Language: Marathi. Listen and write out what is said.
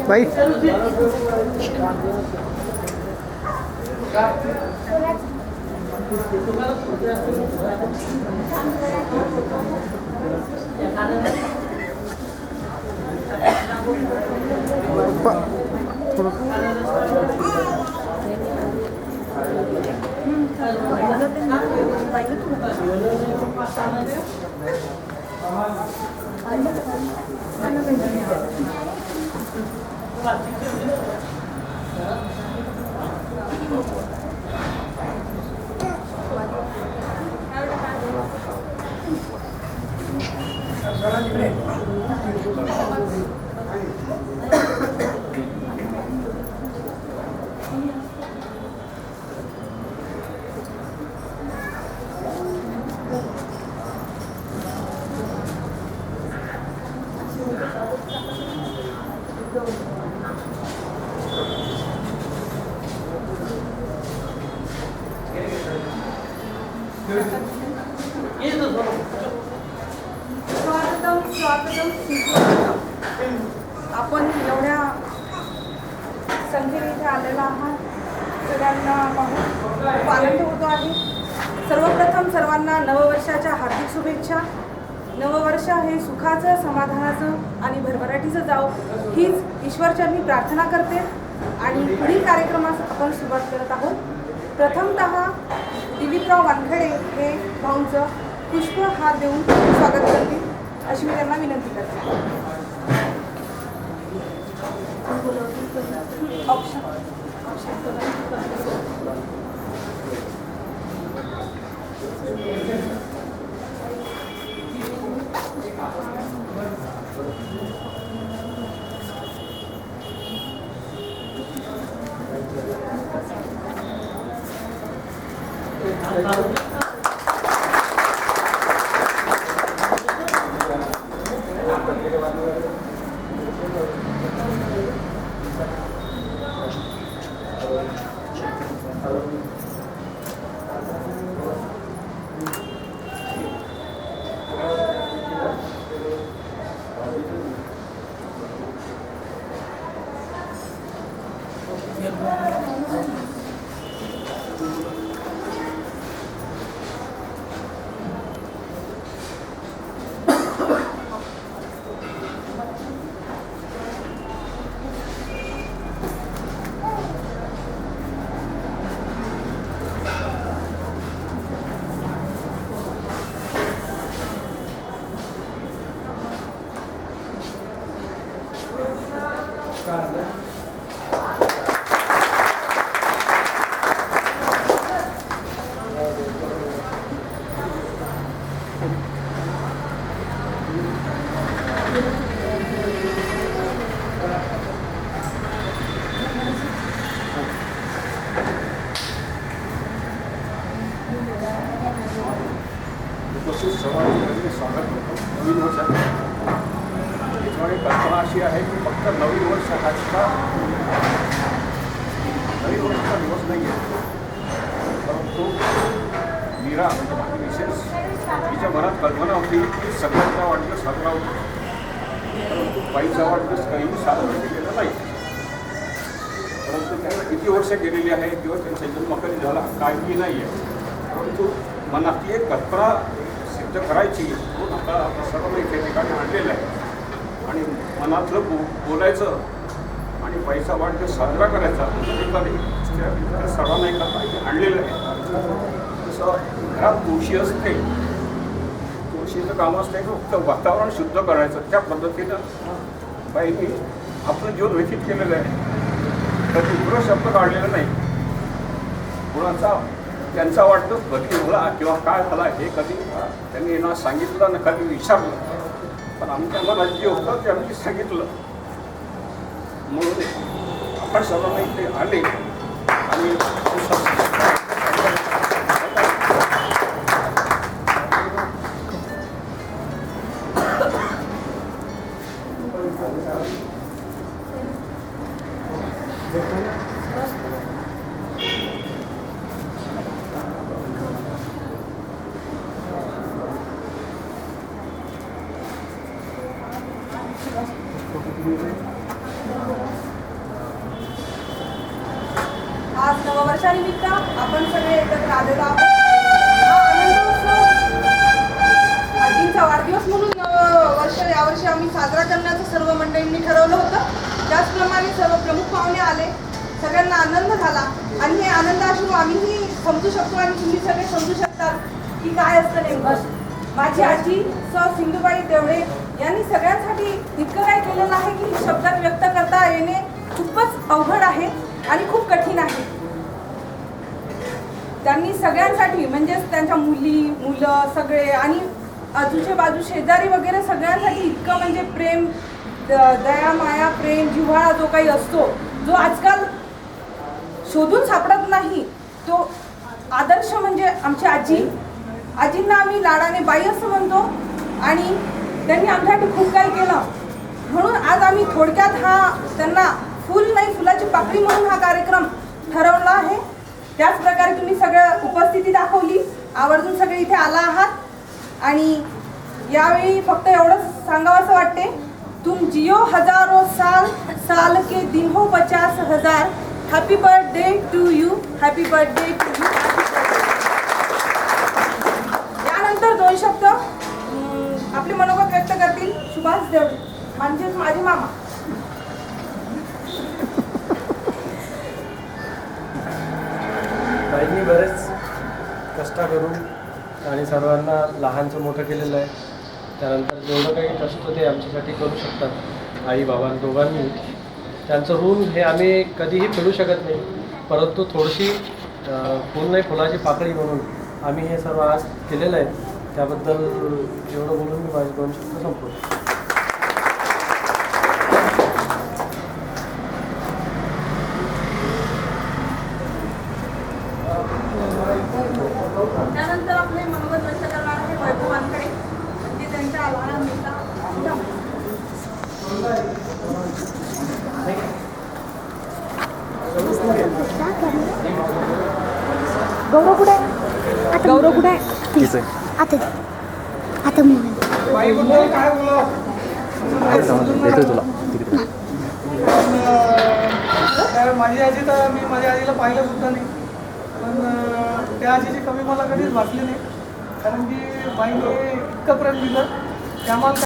भाई स्वागतम स्वागतम सुस्वागतम. आपण एवढ्या संख्येने इथे आलेला आहात. सगळ्यांना पाहून खूप आनंद होतो आहे. सर्वप्रथम सर्वांना नववर्षाच्या हार्दिक शुभेच्छा. नववर्ष हे सुखाचं, समाधानाचं आणि भरभराटीचं जावो हीच ईश्वरचरणी प्रार्थना करते. आणि पुढील कार्यक्रमास आपण सुरुवात करत आहोत. प्रथमतः दिलीपराव वानखेडे हे भाऊंचं पुष्प हात देऊन स्वागत करतील अशी मी त्यांना विनंती करते. स्वागत नवीन वर्षात त्याच्यामुळे कल्पना अशी आहे की फक्त नवीन वर्ष हा नवीन वर्षाचा दिवस नाही आहे, परंतु मीरा म्हणजे माझी विशेष तिच्या मनात कल्पना होती की सगळ्यांचा वाढदिवस साजरा होतो, परंतु बाईचा वाढदिवस काहीही साजरा केलेला नाही. परंतु त्यांना किती वर्ष गेलेली आहे किंवा त्यांचा जन्म कधी झाला काही नाही आहे, परंतु मनात ती एक कल्पना सिद्ध करायची म्हणून आता सर्वांना इथे ठिकाणी आणलेलं आहे. आणि मनातलं बोलायचं आणि पैसा वाढदिवस साजरा करायचा त्या सर्वांना एका पाहिजे आणलेलं आहे. जसं घरात तुळशी असते, तुळशीचं काम असते फक्त वातावरण शुद्ध करायचं, त्या पद्धतीनं बाईंनी आपलं जीवन व्यतीत केलेलं आहे. कधी उग्र शब्द काढलेला नाही. कुणाचा त्यांचा वाटतं कधी होला किंवा काय झाला हे कधी त्यांनी ना सांगितलं ना कधी विचारलं, पण आमच्या मनात जे होतं ते आम्ही सांगितलं. म्हणून आपण सर्वांना इथे आले आणि आज नववर्षानिमित्त आपण सगळे एकत्र आलेलो आहोत. हा आनंदोत्सव आजींचा वाढदिवस म्हणून नववर्ष यावर्षी आम्ही साजरा करण्याचं सर्व मंडळींनी ठरवलं होतं. त्याचप्रमाणे सर्व प्रमुख पाहुणे आले, सगळ्यांना आनंद झाला आणि हे आनंद अश्रू आम्हीही समजू शकतो आणि तुम्ही सगळे समजू शकतात की काय असतं नेमकं. माझी आजी सिंधुबाई देवळे यांनी सगळ्यांसाठी इतकं काय केलेलं आहे की हे शब्दात व्यक्त करता येणे खूपच अवघड आहे आणि खूप कठीण आहे. त्यांनी सगळ्यांसाठी म्हणजेच त्यांच्या मुली मुलं सगळे आणि आजूचे बाजू शेजारी वगैरे सगळ्यांसाठी इतकं म्हणजे प्रेम दया माया प्रेम जिव्हाळा जो काही असतो जो आजकाल शोधून सापडत नाही तो आदर्श म्हणजे आमची आजींना आम्ही लाडाने बाई असं म्हणतो आणि त्यांनी आमच्यासाठी खूप काही केलं. म्हणून आज आम्ही थोडक्यात हा त्यांना फुल नाही फुलाची पाकळी म्हणून हा कार्यक्रम ठरवला आहे. त्याच प्रकारे तुम्ही सगळं उपस्थिती दाखवली, आवर्जून सगळे इथे आला आहात आणि यावेळी फक्त एवढंच सांगावं असं वाटते, तुम जियो हजारों साल साल के दिन हो 50,000. Happy birthday to you, happy birthday to you. यानंतर दोन शब्द आपले मनोगत व्यक्त करतील सुभाष देवळे म्हणजेच माझे मामा. बाईंनी बरेच कष्ट करून आणि सर्वांना लहानचं मोठं केलेलं आहे. त्यानंतर जेवढं काही कष्ट ते आमच्यासाठी करू शकतात आई बाबा दोघांनी, त्यांचं ऋण हे आम्ही कधीही फेडू शकत नाही. परंतु थोडीशी फुल नाही फुलाची पाकळी म्हणून आम्ही हे सर्व आज केलेलं आहे. त्याबद्दल एवढं बोलून मी माझे दोन शब्द संपवतो. त्यानंतर आपले मनोगत व्यक्त करणार आहे वैभवांकडे म्हणजे त्यांच्या लहान मुलगा गौरव कुठे आहे? गौरव कुठे आहे? आता आता मोबाईल काय बोला माझी आजी तर मी माझ्या आजीला पाहिलं सुद्धा नाही, पण त्या आजीची कमी मला कधीच वाटली नाही. कारण की बाईने इतकं प्रेम दिलं त्यामुळे